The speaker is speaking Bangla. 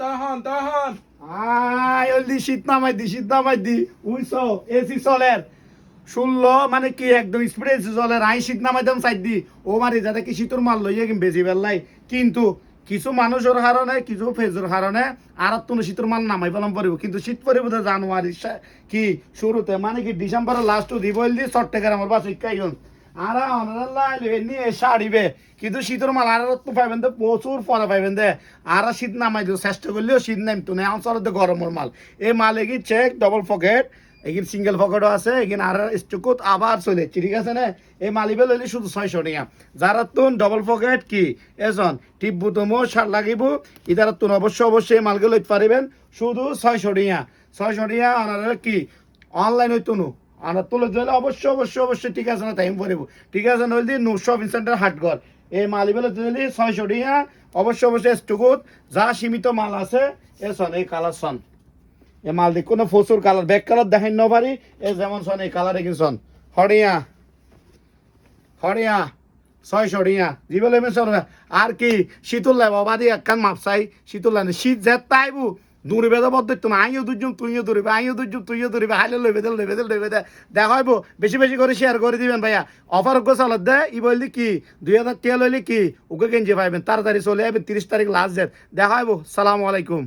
তখন ওই শীত নামাই দি উইছো এসি চলের 16 মানে কি একদম স্পিড এসি চলের আই শীত নামাই দাম সাইড দি ও মারি যাতে কি শীতর মাল লইয়ে কিন্তু বেশি বেলাই কিন্তু কিছু মানুষের কারণে কিছু ফেজের কারণে আর তুমি শীতর মাল নামাই পেলাম পারিব কিন্তু শীত পরিব জানুয়ারি কি শুরুতে মানে কি ডিসেম্বরের লাস্ট দিব দি চট্টগ্রাম আমার বাস ইকাইগঞ্জ আর নিয়ে সারিবে কিন্তু শীতর মাল আর তো পাইবেন দে প্রচুর ফলে পাইবেন দে আর শীত নামাই দিও চেষ্টা করলেও শীত নামতো না অঞ্চলের গরমের মাল এই মাল eggy check double pocket এগিন single পকেটও আছে এগিন আর স্টকুত আবার চলে ঠিক আছে না এই মালিবে লইলে শুধু 600 টাকা যারা তুন ডবল পকেট কি এজন টিপবু তোমো সার লাগিব ইদারা তুন অবশ্যই এই মালগুলো লইতে পারিবেন শুধু 600 টাকা 600 টাকা আর কি অনলাইন হইতুনু আর তুলে দিলে অবশ্যই ঠিক আছে না টাইম পড়িব ঠিক আছে নইলে নূর শপিং সেন্টার হাটঘর এই মালিবেলে দিলি 600 টাকা অবশ্যই স্টকুত যা সীমিত মাল আছে এসন এই কালার সন এ মাল দি কোনো ফসুর কালার ব্যাক কালার দেখাই ন পারি এ যেমন সন এই কালার এগিনসন হরিয়া 600 টাকা জীবলে মেসন আর কি শীতল লাই বাবা দি একখান মাপসাই শীতল লাই শীত যে তাইবু দূরে বেদা বদ্ধ না আইও দুজন তুইও দূরে আইও দুজন তুইও দূরে হাইলে লইবে দে দেখা হইব বেশি করে শেয়ার করে দিবেন ভাইয়া অফার গো চালত দে ই বললি কি 2000 টাকা লইলি কি ওকে গেঞ্জি পাইবেন তাড়াতাড়ি চলে যাবে 30 তারিখ লাস্ট ডেট দেখা হইব সালামু আলাইকুম।